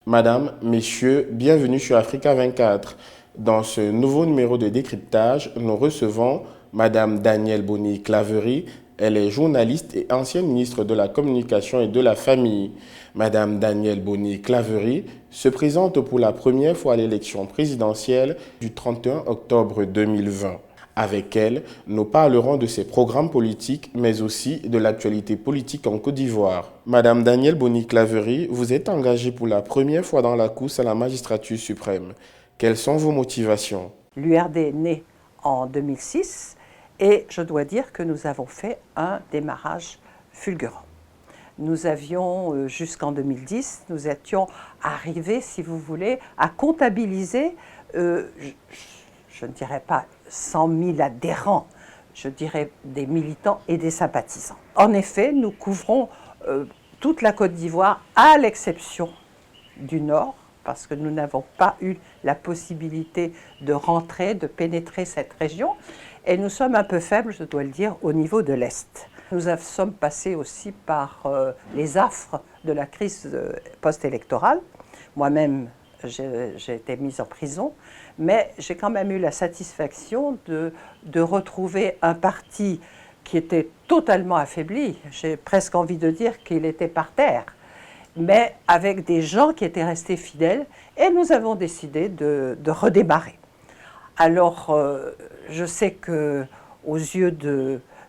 Madame, Messieurs, bienvenue sur Africa 24. Dans ce nouveau numéro de décryptage, nous recevons Madame Danielle Boni-Claverie. Elle est journaliste et ancienne ministre de la Communication et de la Famille. Madame Danielle Boni-Claverie se présente pour la première fois à l'élection présidentielle du 31 octobre 2020. Avec elle, nous parlerons de ses programmes politiques, mais aussi de l'actualité politique en Côte d'Ivoire. Madame Danielle Boni-Claverie, vous êtes engagée pour la première fois dans la course à la magistrature suprême. Quelles sont vos motivations? L'URD est née en 2006 et je dois dire que nous avons fait un démarrage fulgurant. Nous avions, jusqu'en 2010, nous étions arrivés, si vous voulez, à comptabiliser, je ne dirais pas 100 000 adhérents, je dirais des militants et des sympathisants. En effet, nous couvrons toute la Côte d'Ivoire, à l'exception du Nord, parce que nous n'avons pas eu la possibilité de rentrer, de pénétrer cette région. Et nous sommes un peu faibles, je dois le dire, au niveau de l'Est. Nous sommes passés aussi par les affres de la crise post-électorale. Moi-même, j'ai été mise en prison, mais j'ai quand même eu la satisfaction de retrouver un parti qui était totalement affaibli. J'ai presque envie de dire qu'il était par terre, mais avec des gens qui étaient restés fidèles, et nous avons décidé de redémarrer. Alors, je sais qu'aux yeux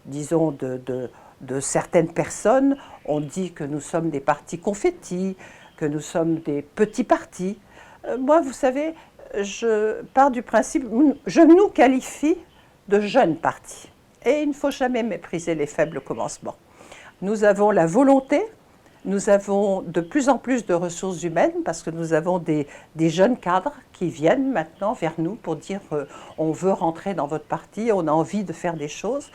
disons, de certaines personnes, on dit que nous sommes des partis confettis, que nous sommes des petits partis. Moi, vous savez, je pars du principe, je nous qualifie de jeunes partis. Et il ne faut jamais mépriser les faibles commencements. Nous avons la volonté, nous avons de plus en plus de ressources humaines parce que nous avons des jeunes cadres qui viennent maintenant vers nous pour dire on veut rentrer dans votre parti, on a envie de faire des choses.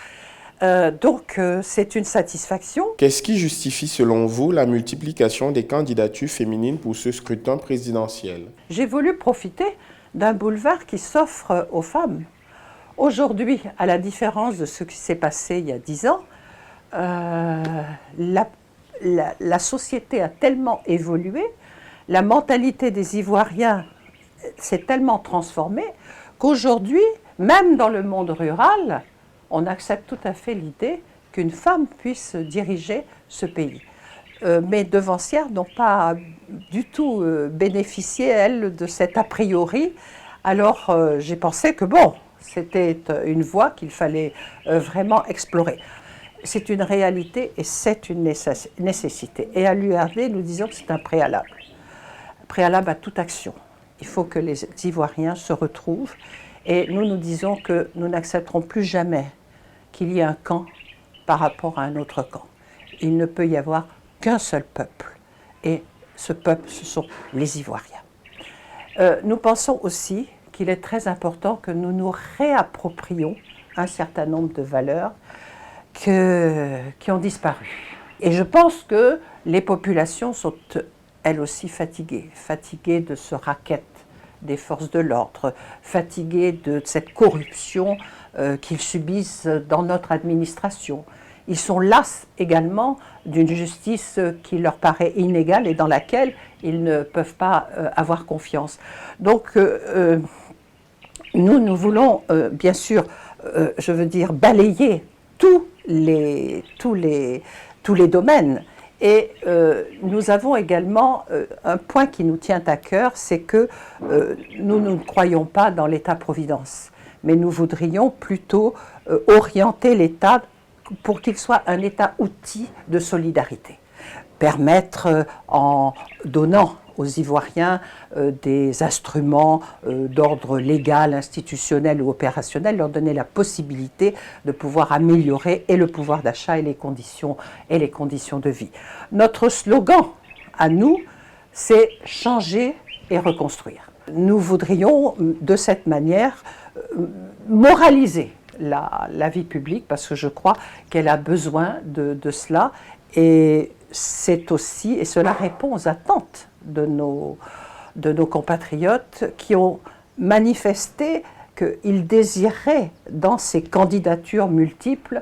Donc c'est une satisfaction. Qu'est-ce qui justifie selon vous la multiplication des candidatures féminines pour ce scrutin présidentiel? J'ai voulu profiter d'un boulevard qui s'offre aux femmes. Aujourd'hui, à la différence de ce qui s'est passé il y a 10 ans, la société a tellement évolué, la mentalité des Ivoiriens s'est tellement transformée qu'aujourd'hui, même dans le monde rural, on accepte tout à fait l'idée qu'une femme puisse diriger ce pays. Mes devancières n'ont pas du tout bénéficié, elles, de cet a priori. Alors j'ai pensé que bon, c'était une voie qu'il fallait vraiment explorer. C'est une réalité et c'est une nécessité. Et à l'URD, nous disons que c'est un préalable. Préalable à toute action. Il faut que les Ivoiriens se retrouvent. Et nous disons que nous n'accepterons plus jamais qu'il y ait un camp par rapport à un autre camp. Il ne peut y avoir qu'un seul peuple. Et ce peuple, ce sont les Ivoiriens. Nous pensons aussi qu'il est très important que nous nous réapproprions un certain nombre de valeurs qui ont disparu. Et je pense que les populations sont elles aussi fatiguées de ce racket des forces de l'ordre, fatiguées de cette corruption qu'ils subissent dans notre administration. Ils sont las également d'une justice qui leur paraît inégale et dans laquelle ils ne peuvent pas avoir confiance. Donc nous voulons bien sûr, je veux dire, balayer tous les domaines. Et nous avons également un point qui nous tient à cœur, c'est que nous ne croyons pas dans l'État-providence, mais nous voudrions plutôt orienter l'État pour qu'il soit un État-outil de solidarité. Permettre, en donnant aux Ivoiriens des instruments d'ordre légal, institutionnel ou opérationnel, leur donner la possibilité de pouvoir améliorer et le pouvoir d'achat et les conditions de vie. Notre slogan à nous, c'est changer et reconstruire. Nous voudrions de cette manière moraliser la vie publique parce que je crois qu'elle a besoin de cela et c'est aussi, et cela répond aux attentes de nos compatriotes qui ont manifesté qu'ils désiraient, dans ces candidatures multiples,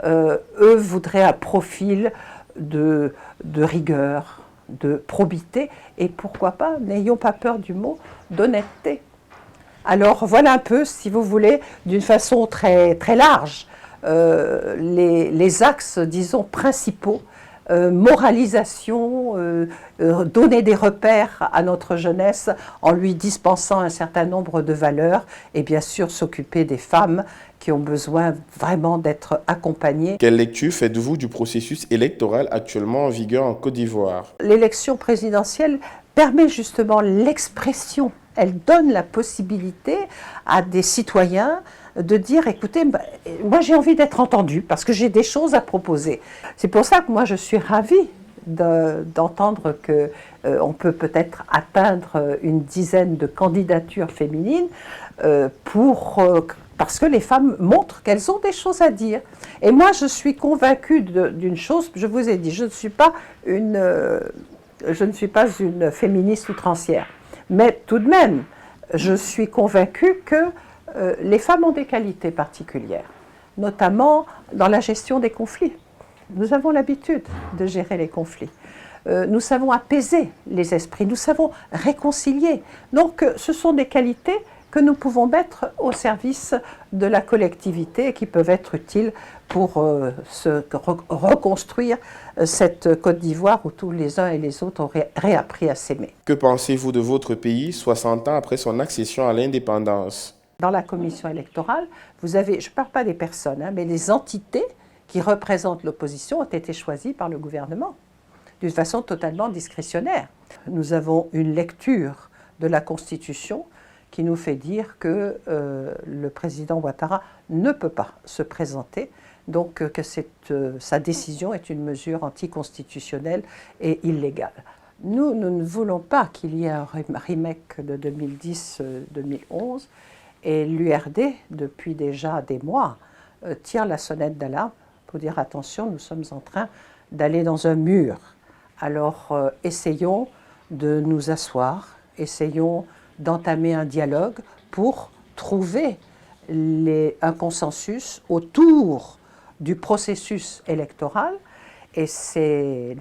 eux voudraient un profil de rigueur, de probité et pourquoi pas, n'ayons pas peur du mot, d'honnêteté. Alors voilà un peu, si vous voulez, d'une façon très, très large, les axes, disons, principaux, moralisation, donner des repères à notre jeunesse en lui dispensant un certain nombre de valeurs et bien sûr s'occuper des femmes qui ont besoin vraiment d'être accompagnées. Quelle lecture faites-vous du processus électoral actuellement en vigueur en Côte d'Ivoire? L'élection présidentielle permet justement l'expression. Elle donne la possibilité à des citoyens de dire, écoutez, moi j'ai envie d'être entendu parce que j'ai des choses à proposer. C'est pour ça que moi je suis ravie d'entendre qu'on peut peut-être atteindre une dizaine de candidatures féminines parce que les femmes montrent qu'elles ont des choses à dire. Et moi je suis convaincue d'une chose, je vous ai dit, je ne suis pas une féministe outrancière. Mais tout de même, je suis convaincue que les femmes ont des qualités particulières, notamment dans la gestion des conflits. Nous avons l'habitude de gérer les conflits. Nous savons apaiser les esprits, nous savons réconcilier. Donc ce sont des qualités que nous pouvons mettre au service de la collectivité et qui peuvent être utiles pour reconstruire cette Côte d'Ivoire où tous les uns et les autres ont réappris à s'aimer. Que pensez-vous de votre pays 60 ans après son accession à l'indépendance? Dans la commission électorale, vous avez, je ne parle pas des personnes, mais les entités qui représentent l'opposition ont été choisies par le gouvernement d'une façon totalement discrétionnaire. Nous avons une lecture de la Constitution qui nous fait dire que le président Ouattara ne peut pas se présenter, donc que sa décision est une mesure anticonstitutionnelle et illégale. Nous ne voulons pas qu'il y ait un remake de 2010-2011 et l'URD, depuis déjà des mois, tire la sonnette d'alarme pour dire attention, nous sommes en train d'aller dans un mur. Alors essayons de nous asseoir, essayons d'entamer un dialogue pour trouver un consensus autour du processus électoral et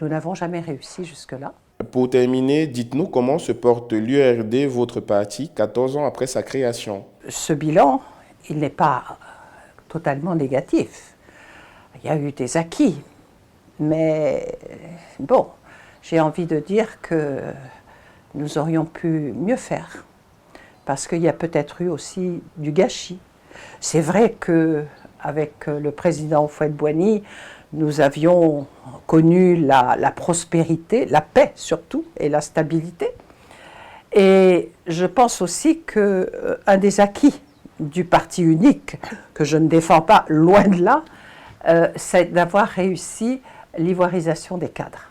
nous n'avons jamais réussi jusque-là. Pour terminer, dites-nous comment se porte l'URD, votre parti, 14 ans après sa création. Ce bilan, il n'est pas totalement négatif. Il y a eu des acquis, mais bon, j'ai envie de dire que nous aurions pu mieux faire, parce qu'il y a peut-être eu aussi du gâchis. C'est vrai qu'avec le président Houphouët-Boigny, nous avions connu la prospérité, la paix surtout, et la stabilité. Et je pense aussi qu'un des acquis du parti unique, que je ne défends pas loin de là, c'est d'avoir réussi l'ivoirisation des cadres.